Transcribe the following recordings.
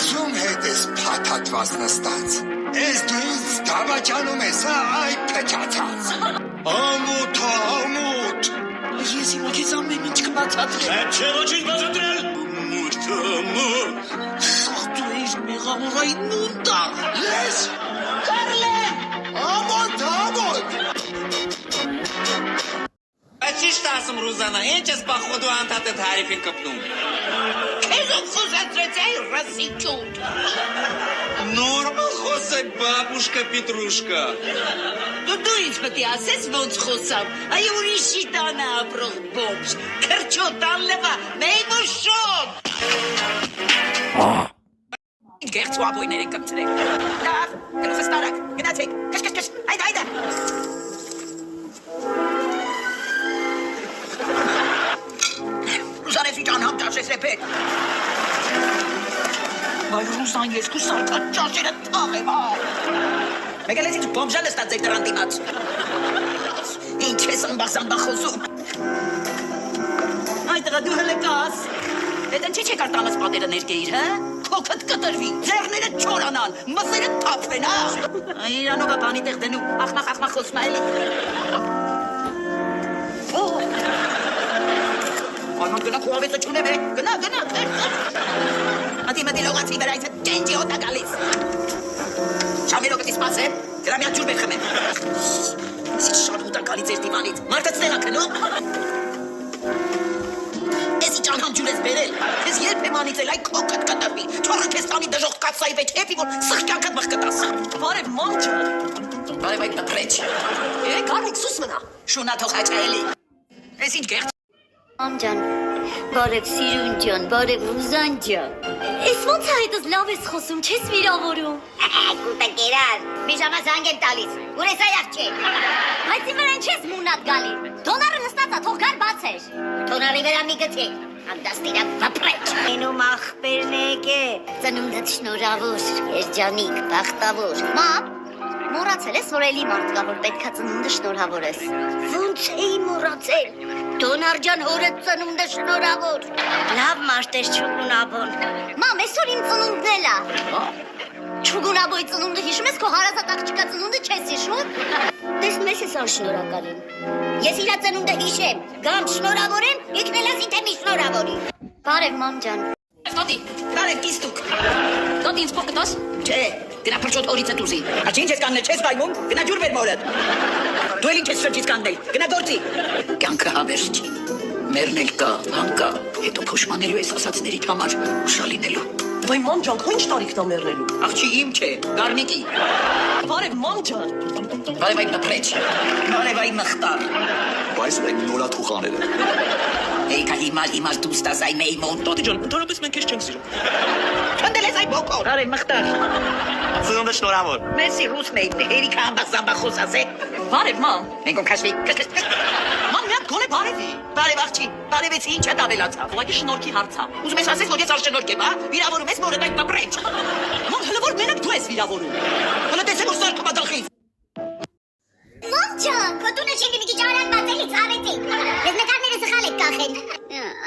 Ուսում հետ ես փաթաթված նստած։ Ես դու ինձ դավաճանում ես, այ փչացած։ Ամոթ, ամոթ։ Ես հիմա քեզ ամեն ինչ կբացատրեմ։ Չէ, ոչինչ բացատրել։ Ամոթ։ Դու ես մեղավորային նուտա։ Ես Կարլեն։ Ամոթ, ամոթ։ Ճիշտ ասում Ռուզանա, ինչ ես պախոդու անդադը հարիփին կպնում։ Քեզ խոզացրեց այ ռասիճուն։ Նորմալ խոսեք, բաբուշկա Պետրուշկա։ Դու ինձ պետք է ասես ոնց խոսամ։ Այ ուրիշի տանը ապրող բոմժ։ Քրչոտան լվա, մեյմուշոտ։ Ինչ գերց ու աբույներ են կպցրել։ Լավ, գլուխս տարակ, գնացեք, կշ, այդա։ Ռուզանեսի ջան, համ ճաշես ռեպետ։ Այ Ռուզան, ես քու սարքած ճաշերը թաղ եմ, Մեկ էլ ես ինչ բոմժան է ստած ձեր դրան դիմաց։ Ինչ ես ամբախ խոսում։ Այ տղա դու հլը կաս։ Էդ ընչի չեք արտամս պատերը ներկեիր, հա? Քոքդ կտրվի, ձեղները չորանան, մսերը թափվեն, հա? Այ իրանով բանի տեղ դնում, ախմախ խոսում այլի։ Անոն գնա քո ավետը չունեմ է, գնա։ Մատի լողացի վրայց է ճենջի հոտա գալիս։ Շամիրո կտի սպասեմ, դրա միակ ջուր մեր խմեմ։ Ես շատ հուտա գալի ձեր դիվանից, մարդը ծնեղա կնում։ Ես իճան համ ջուր ես բերել, ես երբ եմ անիցել, այ քոքդ կտրվի, չորը կես տանի դժող կացայի վեջ հեպի, որ սխկյանքդ մխկտաս։ Բարև մանջան։ Բարև այդ նպրեչ։ Կարեք սուս մնա, շունա թող հաճայելի։ Ես ինչ գերտ։ Ամջան, բարև Սիրուն ջան, բարև Ռուզան ջան։ Ես ոնց է հետս լավ ես խոսում, չես վիրավորում։ Կուտը կերար, մի ժամա զանգ եմ տալիս, ուր ես այ աղջի։ Բայց իմերան չես մունատ գալի, դոնարը նստածա, թող գար բացեր։ Թոնարի վրա մի գցեք, անդաստիրակ վապրեչ։ Ենում ախպերն եկե, ծնունդդ շնորհավոր, երջանիկ, բախտավոր։ Մապ, մոռացել ես, որ էլի մարդ կա, որ պետքա ծնունդը շնորհավոր ես։ Ոնց էի մոռացել, Դոնար ջան հորդ ծնունդը շնորհավոր։ Լավ մարդ ես չուգունաբոն։ Մամ, այսօր իմ ծնունդն էլ է։ Չուգունաբոյի ծնունդը հիշում ես, քո հարազատ աղջիկա ծնունդը չես հիշում։ Տեսնում ես ան շնորհակալին։ Ես իրա ծնունդը հիշեմ, գամ շնորհավորեմ, ինքն էլ ասի թե մի շնորհավորի։ Բարև մամ ջան։ Տոտի, բարև կիստուկ։ Տոտի ինձ փող կտաս։ Չէ, գնա փրճոտ օրից հետ ուզի։ Աչի ինչ ես կաննել, չես կայմում, գնա ջուր բեր մորդ։ Դու էլ ինչ ես շրջից կաննել, գնա գործի։ Կյանքը հավերժ չի, մերնել կա, հանկա, հետո փոշմանելու ես ասածներիդ համար, ուշալինելու։ Վայ ման ջան, քո ինչ տարիքն է մեռնելու։ Աղջի իմ չէ, Գառնիկի։ Բարև ման ջան։ Բարև այդ նպրեչ, բարև այդ մխտար։ Բայց մենք նորա թուխաները։ Էյքա հիմար դու ստաս այ մեյմոն։ Տոտի ջան, ընդհանրապես մենք քեզ չենք սիրում։ Չնդել ես այ բոկոր։ Բարև մխտար։ Ծնունդը շնորհավոր։ Մեսի ռուս մեյմն է, հերիքա ամբախ խոսած է։ Բարև մամ։ Մենք օքաշվի։ Մամ, մի հատ գոնե բարևի։ Բարև աղջի, բարևեցի ինչ է դավելացավ։ Ուղղակի շնորհքի հարցա։ Ուզում ես ասես, որ ես արժանորկ եմ, հա? Վիրավորում ես մորդ այդ նպրեչ։ Մամ, հələ որ մենակ դու ես վիրավորում։ Հələ տեսեմ որ սարքը մատախի։ Մամ ջան, քո տունը շենքի մի քիչ արագ բացելից արեցի։ Ես նկարները սխալ եք կախել։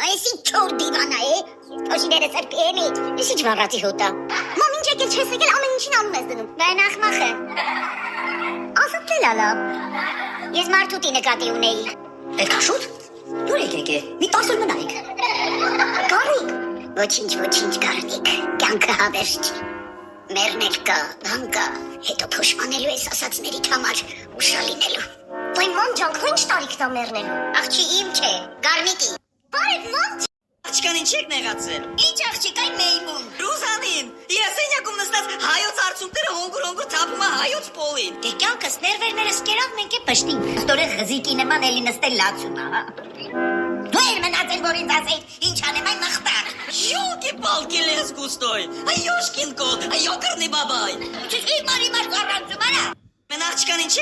Այս ինչ չոր դիվանա է։ Օշիները սրբենի։ Ես ինչ վառացի հոտա։ Մամ, ինչ եկել չես եկել, ամեն ինչին անում ես դնում։ Դա նախմախը։ Ասում լալա։ Ես մարդուտի նկատի ունեի։ Այդքա շուտ։ Դուր եկեք է, մի 10 օր մնայիք։ Գարիկ։ Ոչինչ Գարնիկ, կյանքը հավերժ չի։ Մերնել կա, բան կա, հետո փոշմանելու ես ասածներիդ համար, ուշալինելու։ Ոյ մամ ջան, քո ինչ տարիքն է մեռնելու։ Աղջի իմ չէ, Գարնիկի։ Բարև մամ ջան։ Աղջկան ինչ եք նեղացել։ Ինչ աղջիկ այ մեյմուն։ Ռուզանին, իրասենյակում նստած հայոց արցունքները հոնգուր թափում է հայոց պոլին։ Դե կյանքս ներվերներս կերավ մենք է պշտին։ Ստորեն խզիկի նման էլի նստել լացում, հա։ Դու էլ մնացել որ ինձ ասեիր, ինչ անեմ այ մխտար։ Ёлки-палки лес густой, а ёшкин кот, а ёкарный бабай։ Հիմար առանցում արա։ Մեն աղջկան ինչ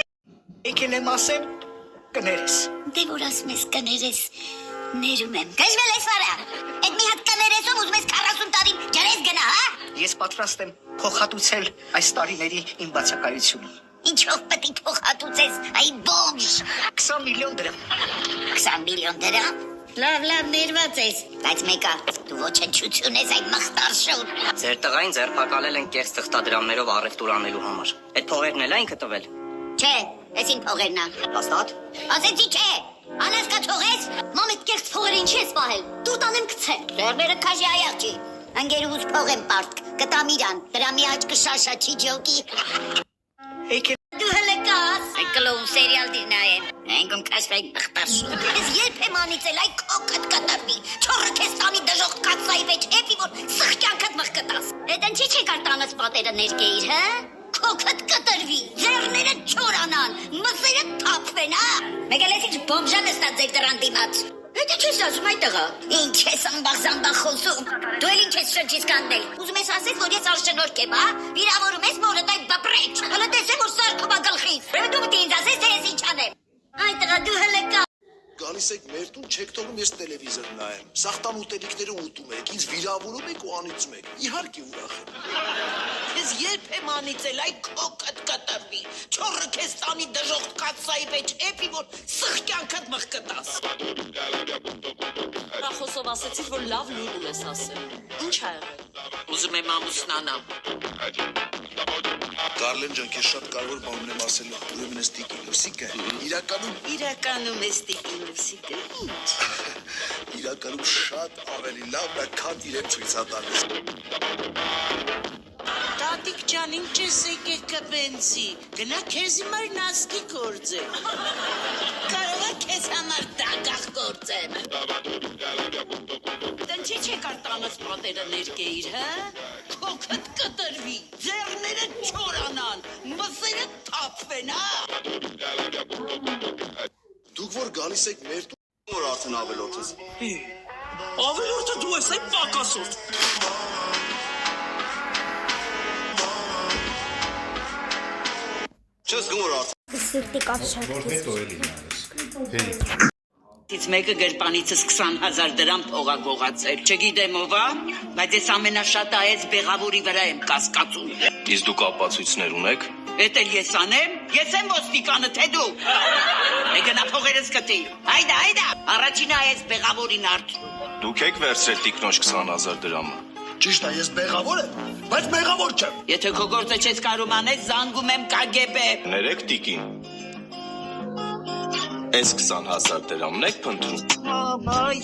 Եկել եմ ասեմ, կներես։ Դե որ ասում ես կներես, ներում եմ։ Գժվել ես վարա։ Այդ մի հատ կներեսում ուզում ես 40 տարի ջրես գնա, հա։ Ես պատրաստ եմ փոխհատուցել այս տարիների իմ բացակայությունը։ Ինչով պետք է փոխհատուցես, այ բոմժ։ 20 միլիոն դրամ։ 20 միլիոն դրամ։ Լավ, ներված ես։ Բայց մեկա, դու ոչնչություն ես այդ մխտար շուտ։ Ձեր տղային ձերբակալել են կեղծ թղթադրամներով առևտուր անելու համար։ Այդ փողերն էլ ինքը տվել։ Չէ, էսին փողերն ա։ Հաստատ։ Ասեցի չէ։ Անհասկացող ես։ Մամ, այդ կեղծ փողերը ինչի ես պահել։ Դու տանեմ գցել։ Ձեռները քաշի այաղջի։ Ընկերուս փող եմ պարտք։ Կտամ իրան։ Դրա մի աչքը շաշաչի ջոկի։ Դու հələ կաս։ Այդ կլոուն սերիալ դիր նայեն։ Այնքում քաշվեք մխտար շուտ։ Ես երբ եմ անիծել այ քոքդ կտրվի։ Չորը քեզ տանի դժոխտ կացայի մեջ էպի որ սխկյանքդ մխկտաս։ Էդ ինչի՞ չեկար տանս պատերը ներկեիր, հա։ Քոքդ կտրվի։ Ձեռները չորանան։ Մսերը թափվեն, հա։ Մեկ էլ բոմժան է ստա ձեր դրան դիմաց։ Հետո չես ասում այդ տղա։ Ինչ ես ամբախ խոսում։ Դու էլ ինչ ես շրջից կանդել։ Ուզում ես ասես, որ ես արժանորդ եմ, հա։ Վիրավորում ես մորդ այդ բպրեչ։ Հələ տեսեմ որ սարքում ա գլխից։ Դու պետք է ինձ ասես, թե ես ինչ անեմ։ Այ տղա դու հələ կա։ Գալիս եք մեր տուն, չեք թողնում ես տելևիզոր նայեմ։ Սախտան ուտելիքները ուտում եք, ինձ վիրավորում եք ու անիծում եք։ Իհարկե ուրախ եմ։ Ես երբ եմ անիծել այ քոքդ կտրվի։ Չորը քեզ տանի դժոխտ կացայի մեջ էպի որ սխկյանքդ մխկտաս։ Ռախոսով ասեցիր, որ լավ լուր ունես ասել։ Ինչ ա եղել։ Ուզում եմ ամուսնանամ։ Գարլեն ջան, քեզ շատ կարևոր բան ունեմ ասելու։ Ուրեմն ես տիկին լուսիկը, Իրականում ես տիկին լուսիկը ինչ։ իրականում շատ ավելի լավն է, քան իրեն ցույց ա տալիս։ Տատիկ ջան, ինչ ես եկել կպենսի։ Գնա քեզ հիմար նասկի գործը։ Կարող է քեզ համար դագաղ գործեմ։ Դնչի չեկար տանս պատերը ներկեիր, հա։ Քոքդ կտրվի, ձեռները չորանան, մսերը թափվեն, հա։ Դուք որ գալիս եք մեր տուն, որ արդեն ավելորդ ես։ Ավելորդը դու ես այն պակասորդ։ Չես գումոր արդեն։ Սիրտի կապշակ։ Դից մեկը գրպանիցս 20,000 դրամ փողա գողացել։ Չգիտեմ ով ա, բայց ես ամենաշատը այս բեղավորի վրա եմ կասկածում։ Իսկ դուք ապացույցներ ունեք։ Էդ էլ ես անեմ, ես եմ ոստիկանը, թե դու։ Գնա փողերս գտի։ Հայդա, առաջինը այս բեղավորին արդ։ Դուք եք վերցրել տիկնոջ 20,000 դրամը։ Ճիշտ է, ես մեղավոր եմ, բայց մեղավոր չեմ։ Եթե քո գործը չես կարում անես, զանգում եմ KGB։ Ներեք տիկին։ Այս 20,000 դրամն եք փնտրում։ Այ,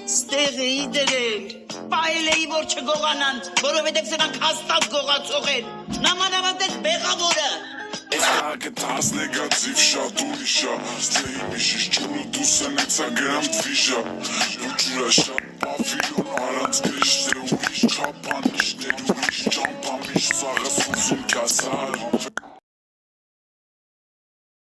ստեղ էի դրել։ Պայել էի, որ չգողանան, որովհետև սրանք հաստատ գողացող են։ Նամանավանդ ես բեղավորը։ Գտած նեգատիվ շատ ուրիշա Ստեի միշիշ ճունու դուս ընեցա գրամ թվիշա Ու ճուրա շատ պավիլոն առանց գրիշտ է ուրիշ Չապանիշներ ուրիշ ճամպամիշ Սաղս ուզում կասար